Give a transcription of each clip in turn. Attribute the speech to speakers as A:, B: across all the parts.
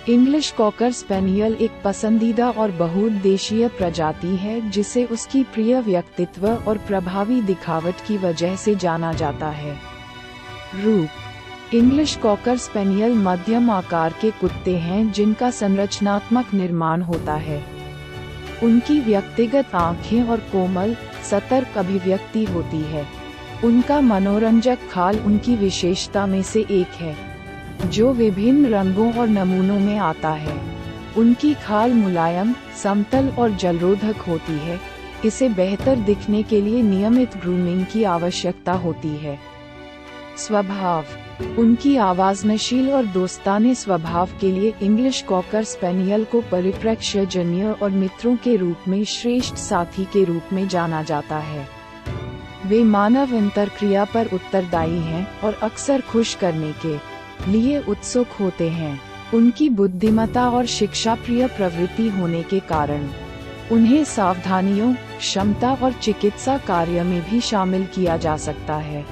A: English cocker spaniel एक पसंदीदा और बहुउद्देशीय प्रजाति है जिसे उसकी प्रिय व्यक्तित्व और प्रभावी दिखावट की वजह से जाना जाता है। रूप: इंग्लिश कॉकर स्पेनियल मध्यम आकार के कुत्ते हैं जिनका संरचनात्मक निर्माण होता है। उनकी व्यक्तिगत आँखें और कोमल, सतर्क अभिव्यक्ति होती है। उनका मनोरंजक खाल उनकी विशेषता में से एक है, जो विभिन्न रंगों और नमूनों में आता है। उनकी खाल मुलायम, समतल और जलरोधक होती है। इसे बेहतर दिखने के लिए नियमित ग्रूमिंग की आवश्यकता होती है। स्वभाव: उनकी आवाज़नशील और दोस्ताने स्वभाव के लिए इंग्लिश कॉकर स्पेनियल को परिप्रेक्ष्यजन्य और मित्रों के रूप में श्रेष्ठ साथी के रूप में जाना जाता है। वे मानव अंतर्क्रिया पर उत्तरदायी हैं और अक्सर खुश करने के लिए उत्सुक होते हैं। उनकी बुद्धिमत्ता और शिक्षाप्रिय प्रवृत्ति होने के कारण उन्हें सावधानियों, क्षमता और चिकित्सा कार्य में भी शामिल किया जा सकता है।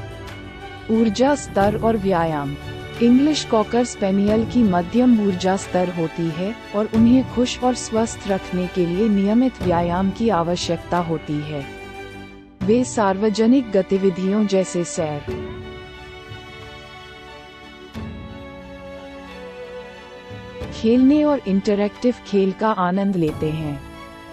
A: ऊर्जा स्तर और व्यायाम: इंग्लिश कॉकर स्पेनियल की मध्यम ऊर्जा स्तर होती है और उन्हें खुश और स्वस्थ रखने के लिए नियमित व्यायाम की आवश्यकता होती है। वे सार्वजनिक गतिविधियों जैसे सैर, खेलने और इंटरैक्टिव खेल का आनंद लेते हैं।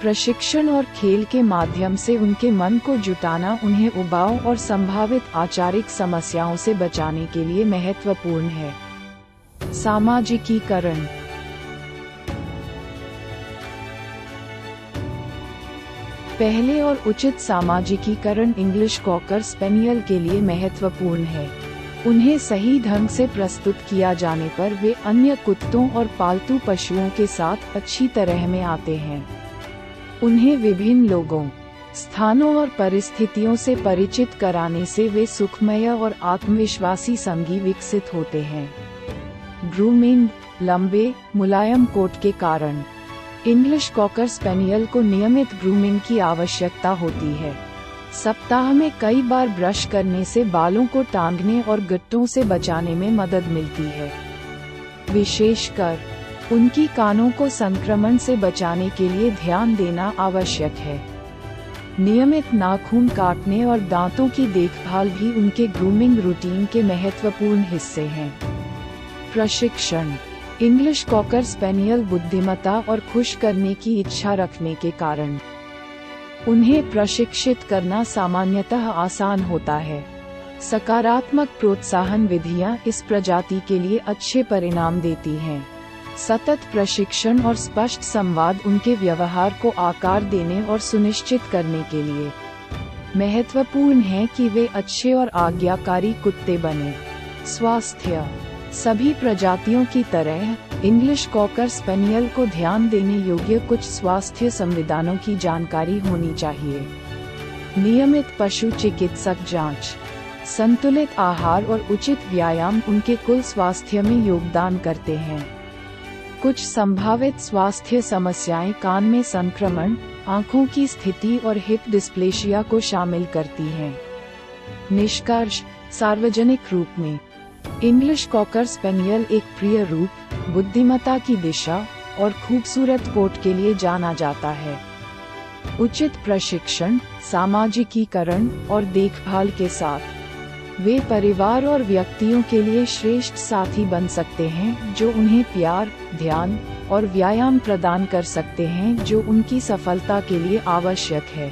A: प्रशिक्षण और खेल के माध्यम से उनके मन को जुटाना उन्हें उबाऊ और संभावित आचारिक समस्याओं से बचाने के लिए महत्वपूर्ण है। सामाजिकीकरण: पहले और उचित सामाजिकीकरण इंग्लिश कॉकर स्पेनियल के लिए महत्वपूर्ण है। उन्हें सही ढंग से प्रस्तुत किया जाने पर वे अन्य कुत्तों और पालतू पशुओं के साथ अच्छी तरह में आते हैं। उन्हें विभिन्न लोगों, स्थानों और परिस्थितियों से परिचित कराने से वे सुखमय और आत्मविश्वासी संगी विकसित होते हैं। ग्रूमिंग: लंबे, मुलायम कोट के कारण इंग्लिश कॉकर स्पेनियल को नियमित ग्रूमिंग की आवश्यकता होती है। सप्ताह में कई बार ब्रश करने से बालों को टांगने और गट्टों से बचाने में मदद मिलती है। विशेषकर उनकी कानों को संक्रमण से बचाने के लिए ध्यान देना आवश्यक है। नियमित नाखून काटने और दांतों की देखभाल भी उनके ग्रूमिंग रूटीन के महत्वपूर्ण हिस्से हैं। प्रशिक्षण: इंग्लिश कॉकर स्पेनियल बुद्धिमत्ता और खुश करने की इच्छा रखने के कारण उन्हें प्रशिक्षित करना सामान्यतः आसान होता है। सकारात्मक प्रोत्साहन विधियां इस प्रजाति के लिए अच्छे परिणाम देती हैं। सतत प्रशिक्षण और स्पष्ट संवाद उनके व्यवहार को आकार देने और सुनिश्चित करने के लिए महत्वपूर्ण है कि वे अच्छे और आज्ञाकारी कुत्ते बने। स्वास्थ्य: सभी प्रजातियों की तरह इंग्लिश कॉकर स्पेनियल को ध्यान देने योग्य कुछ स्वास्थ्य संविधानों की जानकारी होनी चाहिए। नियमित पशु चिकित्सक जांच, संतुलित आहार और उचित व्यायाम उनके कुल स्वास्थ्य में योगदान करते हैं। कुछ संभावित स्वास्थ्य समस्याएं कान में संक्रमण, आँखों की स्थिति और हिप डिस्प्लेशिया को शामिल करती हैं। निष्कर्ष: सार्वजनिक रूप में इंग्लिश कॉकर स्पेनियल एक प्रिय रूप, बुद्धिमत्ता की दिशा और खूबसूरत कोट के लिए जाना जाता है। उचित प्रशिक्षण, सामाजिकीकरण और देखभाल के साथ वे परिवार और व्यक्तियों के लिए श्रेष्ठ साथी बन सकते हैं जो उन्हें प्यार, ध्यान और व्यायाम प्रदान कर सकते हैं जो उनकी सफलता के लिए आवश्यक है।